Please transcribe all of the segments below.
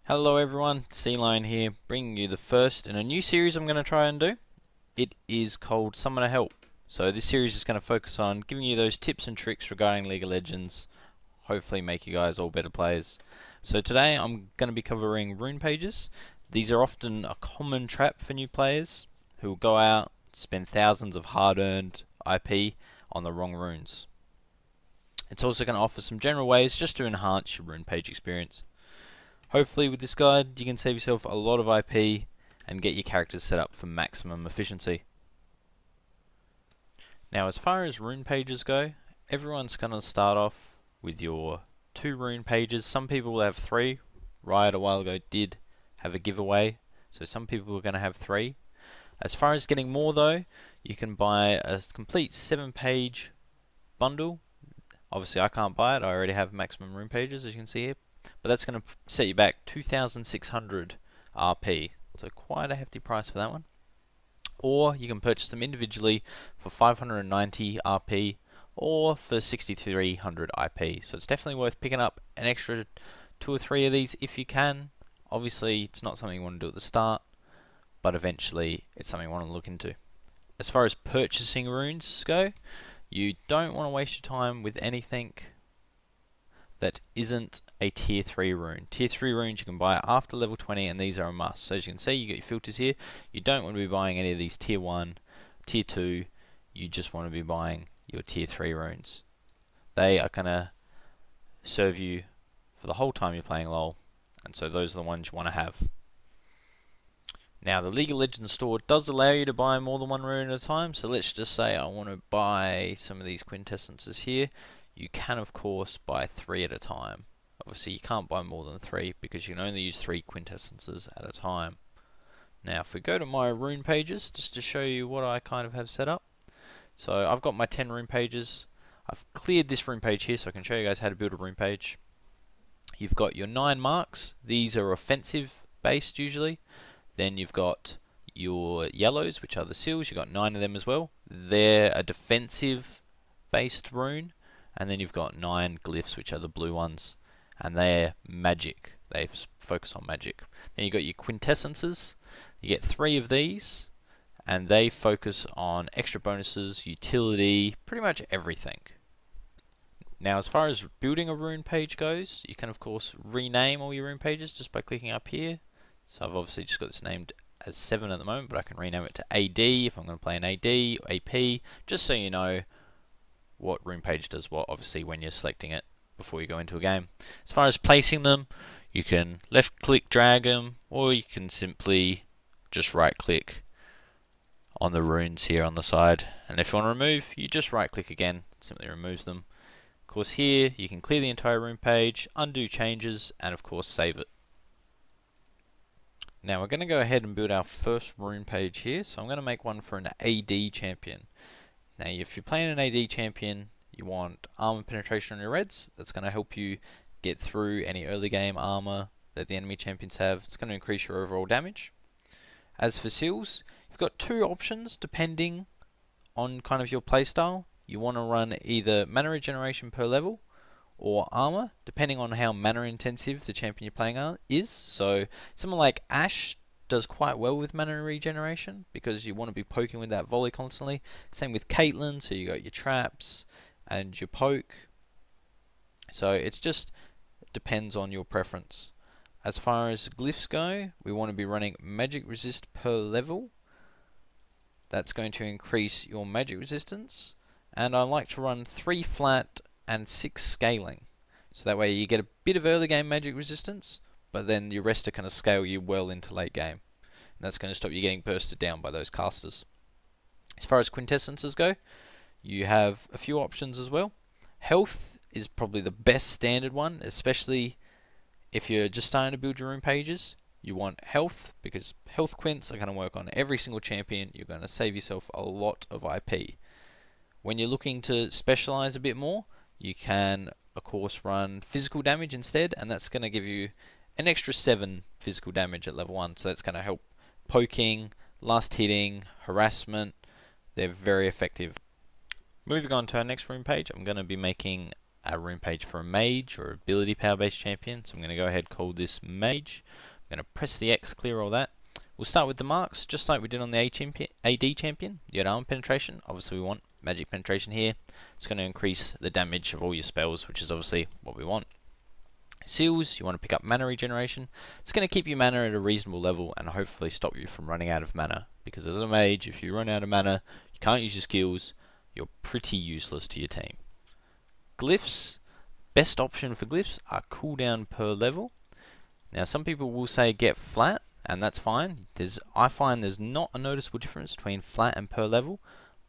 Hello everyone, C-Line here, bringing you the first in a new series I'm going to try and do. It is called Summoner Help. So this series is going to focus on giving you those tips and tricks regarding League of Legends, hopefully make you guys all better players. So today I'm going to be covering rune pages. These are often a common trap for new players who will go out, spend thousands of hard-earned IP on the wrong runes. It's also going to offer some general ways just to enhance your rune page experience. Hopefully with this guide you can save yourself a lot of IP and get your characters set up for maximum efficiency. Now as far as rune pages go, everyone's going to start off with your 2 rune pages. Some people will have 3. Riot a while ago did have a giveaway, so some people are going to have 3. As far as getting more though, you can buy a complete 7-page bundle. Obviously I can't buy it, I already have maximum rune pages as you can see here. But that's going to set you back 2,600 RP, so quite a hefty price for that one. Or you can purchase them individually for 590 RP or for 6,300 IP. So it's definitely worth picking up an extra 2 or 3 of these if you can. Obviously it's not something you want to do at the start, but eventually it's something you want to look into. As far as purchasing runes go, you don't want to waste your time with anything that isn't a tier 3 rune. Tier 3 runes you can buy after level 20 and these are a must. So as you can see, you got your filters here. You don't want to be buying any of these tier 1, tier 2, you just want to be buying your tier 3 runes. They are going to serve you for the whole time you're playing LoL, and so those are the ones you want to have. Now the League of Legends store does allow you to buy more than one rune at a time, so let's just say I want to buy some of these quintessences here. You can of course buy 3 at a time. Obviously you can't buy more than 3 because you can only use 3 quintessences at a time. Now if we go to my rune pages, just to show you what I kind of have set up. So I've got my 10 rune pages. I've cleared this rune page here so I can show you guys how to build a rune page. You've got your 9 marks. These are offensive based usually. Then you've got your yellows, which are the seals. You've got 9 of them as well. They're a defensive based rune. And then you've got 9 glyphs, which are the blue ones, and they're magic. They focus on magic. Then you've got your quintessences. You get 3 of these, and they focus on extra bonuses, utility, pretty much everything. Now as far as building a rune page goes, you can of course rename all your rune pages just by clicking up here. So I've obviously just got this named as 7 at the moment, but I can rename it to AD if I'm going to play an AD or AP, just so you know what rune page does what, obviously when you're selecting it before you go into a game. As far as placing them, you can left click drag them, or you can simply just right click on the runes here on the side, and if you want to remove, you just right click again, it simply removes them. Of course here you can clear the entire rune page, undo changes, and of course save it. Now we're going to go ahead and build our first rune page here, so I'm going to make one for an AD champion. Now if you're playing an AD champion, you want armor penetration on your reds. That's going to help you get through any early game armor that the enemy champions have. It's going to increase your overall damage. As for seals, you've got 2 options depending on kind of your playstyle. You want to run either mana regeneration per level or armor, depending on how mana intensive the champion you're playing is. So someone like Ashe does quite well with mana regeneration because you want to be poking with that volley constantly. Same with Caitlyn, so you got your traps and your poke. So it just depends on your preference. As far as glyphs go, we want to be running magic resist per level. That's going to increase your magic resistance, and I like to run 3 flat and 6 scaling. So that way you get a bit of early game magic resistance, but then your rest are going to scale you well into late game. And that's going to stop you getting bursted down by those casters. As far as quintessences go, you have a few options as well. Health is probably the best standard one, especially if you're just starting to build your rune pages. You want health, because health quints are going to work on every single champion. You're going to save yourself a lot of IP. When you're looking to specialize a bit more, you can of course run physical damage instead, and that's going to give you an extra 7 physical damage at level 1, so that's going to help poking, last hitting, harassment. They're very effective. Moving on to our next rune page, I'm going to be making a rune page for a mage or ability power based champion. So I'm going to go ahead and call this mage. I'm going to press the X, clear all that. We'll start with the marks, just like we did on the AD champion. You had armor penetration. Obviously we want magic penetration here. It's going to increase the damage of all your spells, which is obviously what we want. Seals, you want to pick up mana regeneration. It's going to keep your mana at a reasonable level and hopefully stop you from running out of mana. Because as a mage, if you run out of mana, you can't use your skills, you're pretty useless to your team. Glyphs, best option for glyphs are cooldown per level. Now some people will say get flat, and that's fine. I find there's not a noticeable difference between flat and per level,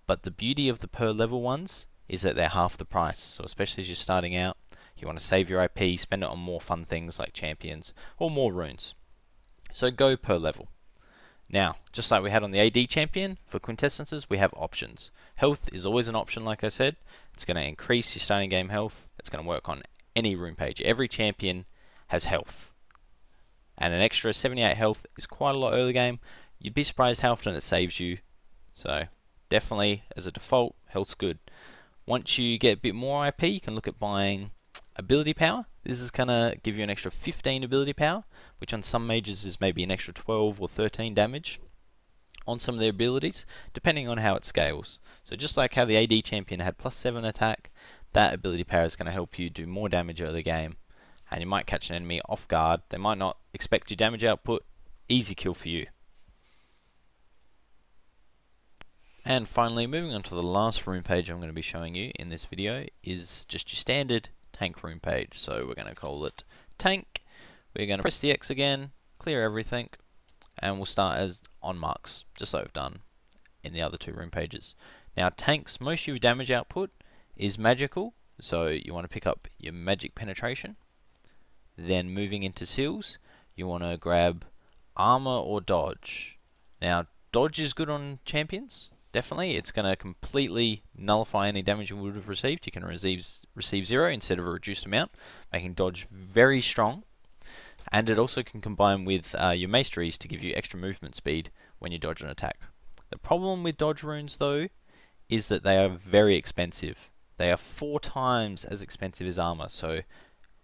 but the beauty of the per level ones is that they're half the price. So especially as you're starting out, you want to save your IP, spend it on more fun things like champions or more runes. So go per level. Now, just like we had on the AD champion, for quintessences we have options. Health is always an option, like I said. It's going to increase your starting game health. It's going to work on any rune page. Every champion has health. And an extra 78 health is quite a lot early game. You'd be surprised how often it saves you. So definitely, as a default, health's good. Once you get a bit more IP, you can look at buying ability power. This is going to give you an extra 15 ability power, which on some mages is maybe an extra 12 or 13 damage on some of their abilities, depending on how it scales. So just like how the AD champion had +7 attack, that ability power is going to help you do more damage early game. And you might catch an enemy off guard. They might not expect your damage output. Easy kill for you. And finally, moving on to the last rune page I'm going to be showing you in this video is just your standard tank rune page. So we're going to call it tank. We're going to press the X again, clear everything, and we'll start as on marks, just like we've done in the other two rune pages. Now tanks, most of your damage output is magical, so you want to pick up your magic penetration. Then moving into seals, you want to grab armor or dodge. Now dodge is good on champions, definitely. It's going to completely nullify any damage you would have received. You can receive 0 instead of a reduced amount, making dodge very strong. And it also can combine with your maestries to give you extra movement speed when you dodge an attack. The problem with dodge runes though is that they are very expensive. They are 4 times as expensive as armor. So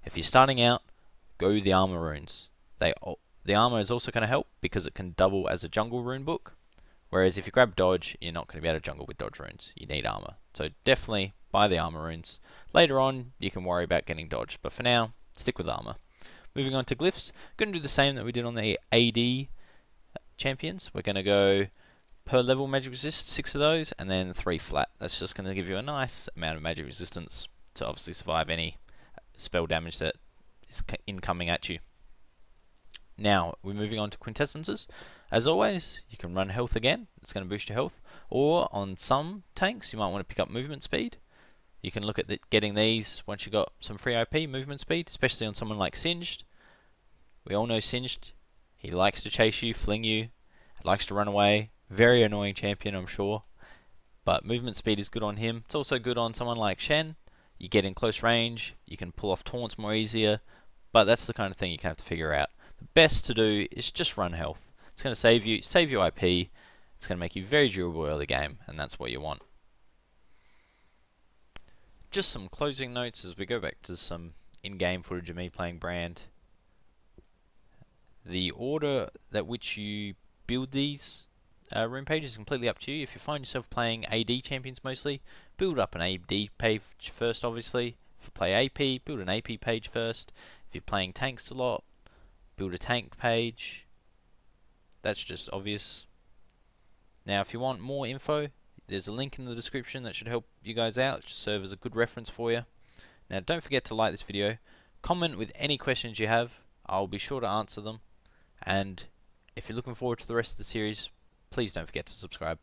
if you're starting out, go the armor runes. The armor is also going to help because it can double as a jungle rune book. Whereas if you grab dodge, you're not going to be able to jungle with dodge runes. You need armor. So definitely buy the armor runes. Later on, you can worry about getting dodge. But for now, stick with armor. Moving on to glyphs. Going to do the same that we did on the AD champions. We're going to go per level magic resist, 6 of those, and then 3 flat. That's just going to give you a nice amount of magic resistance to obviously survive any spell damage that is incoming at you. Now, we're moving on to quintessences. As always, you can run health again. It's going to boost your health. Or on some tanks, you might want to pick up movement speed. You can look at getting these once you've got some free IP, movement speed, especially on someone like Singed. We all know Singed. He likes to chase you, fling you, likes to run away. Very annoying champion, I'm sure. But movement speed is good on him. It's also good on someone like Shen. You get in close range, you can pull off taunts more easier, but that's the kind of thing you can have to figure out. The best to do is just run health. It's going to save your IP, it's going to make you very durable early game, and that's what you want. Just some closing notes as we go back to some in-game footage of me playing Brand. The order that which you build these rune pages is completely up to you. If you find yourself playing AD champions mostly, build up an AD page first obviously. If you play AP, build an AP page first. If you're playing tanks a lot, build a tank page. That's just obvious. Now if you want more info, there's a link in the description that should help you guys out. It should serve as a good reference for you. Now don't forget to like this video. Comment with any questions you have. I'll be sure to answer them. And if you're looking forward to the rest of the series, please don't forget to subscribe.